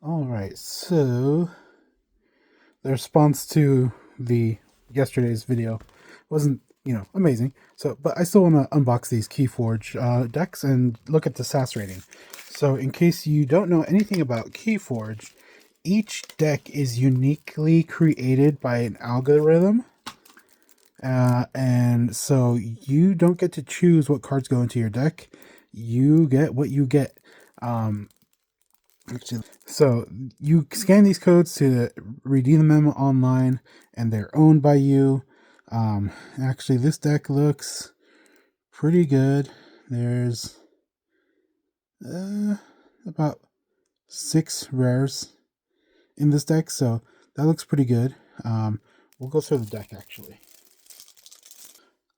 All right, so the response to the yesterday's video wasn't, amazing. So, but I still want to unbox these Keyforge decks and look at the SAS rating. So, in case you don't know anything about Keyforge, each deck is uniquely created by an algorithm. And so you don't get to choose what cards go into your deck. You get what you get. So you scan these codes to redeem them online, and they're owned by you. Actually, this deck looks pretty good. There's about 6 rares in this deck, so that looks pretty good. We'll go through the deck actually.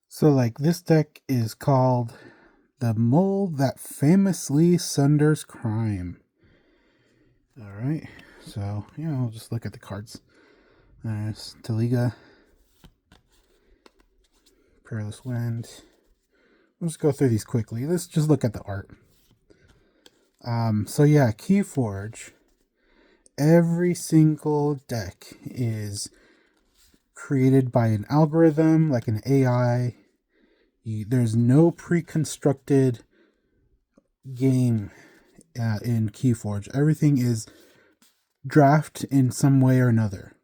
So, like, this deck is called The Mole That Famously Sunders Crime. Alright, so, we'll just look at the cards. There's Taliga, Perilous Wind. We'll just go through these quickly. Let's just look at the art. So yeah, Keyforge, every single deck is created by an algorithm, like an AI. There's no pre-constructed game in Keyforge. Everything is draft in some way or another.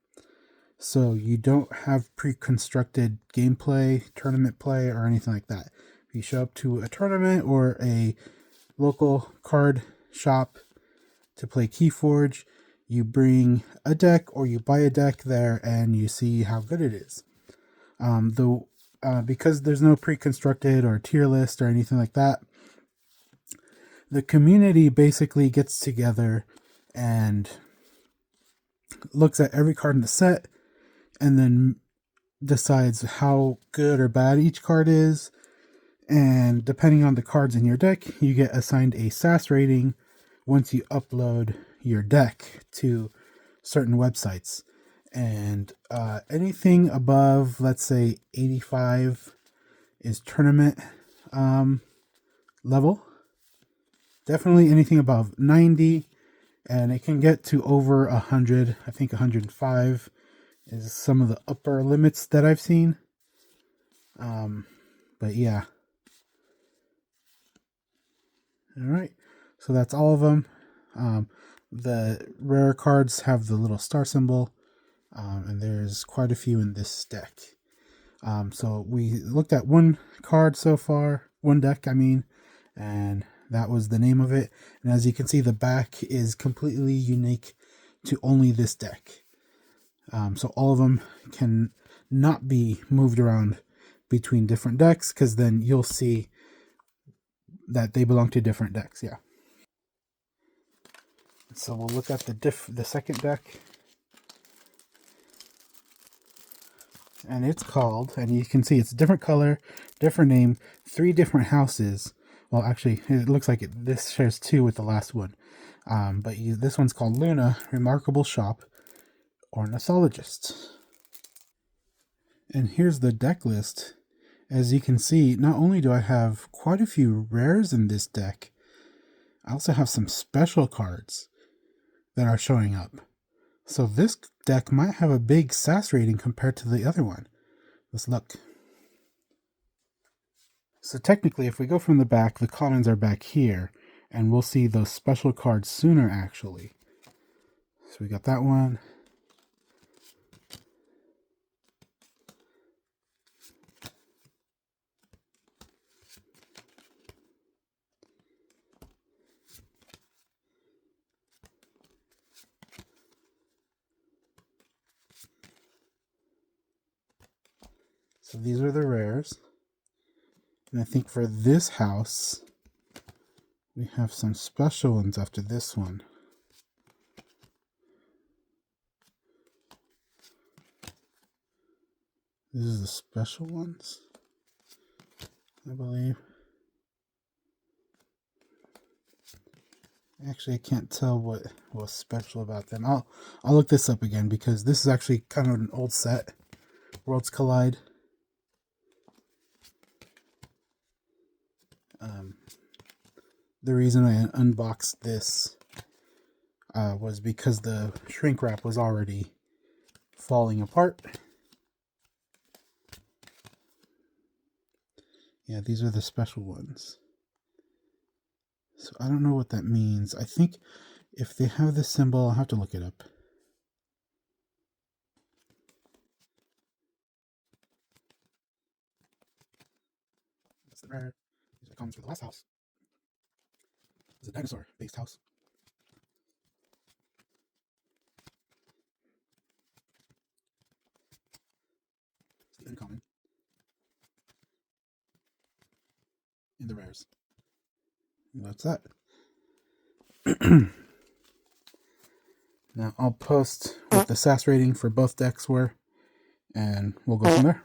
So you don't have pre-constructed gameplay, tournament play, or anything like that. If you show up to a tournament or a local card shop to play Keyforge, you bring a deck or you buy a deck there and you see how good it is. Because there's no pre-constructed or tier list or anything like that, the community basically gets together and looks at every card in the set and then decides how good or bad each card is. And depending on the cards in your deck, you get assigned a SAS rating once you upload your deck to certain websites. And anything above, let's say, 85 is tournament level. Definitely anything above 90, and it can get to over 100. I think 105 is some of the upper limits that I've seen. But yeah. All right. So that's all of them. The rare cards have the little star symbol, and there's quite a few in this deck. So we looked at one card so far, one deck, I mean, and that was the name of it. And as you can see, the back is completely unique to only this deck. So all of them can not be moved around between different decks, because then you'll see that they belong to different decks. Yeah. So we'll look at the second deck. And it's called, and you can see it's a different color, different name, 3 different houses. Well, actually, it looks like this shares 2 with the last one. But this one's called Luna, Remarkable Shop, Ornithologist. And here's the deck list. As you can see, not only do I have quite a few rares in this deck, I also have some special cards that are showing up. So this deck might have a big SAS rating compared to the other one. Let's look. So technically, if we go from the back, the commons are back here, and we'll see those special cards sooner, actually. So we got that one. So these are the rares. And I think for this house, we have some special ones after this one. This is the special ones, I believe. Actually, I can't tell what was special about them. I'll look this up again, because this is actually kind of an old set. Worlds Collide. The reason I unboxed this was because the shrink wrap was already falling apart. Yeah, these are the special ones. So I don't know what that means. I think if they have this symbol, I'll have to look it up. That's the rare. These are the comments for the last house. It's a dinosaur-based house. It's the uncommon. And the rares. And that's that. Now I'll post what the SAS rating for both decks were, and we'll go from there.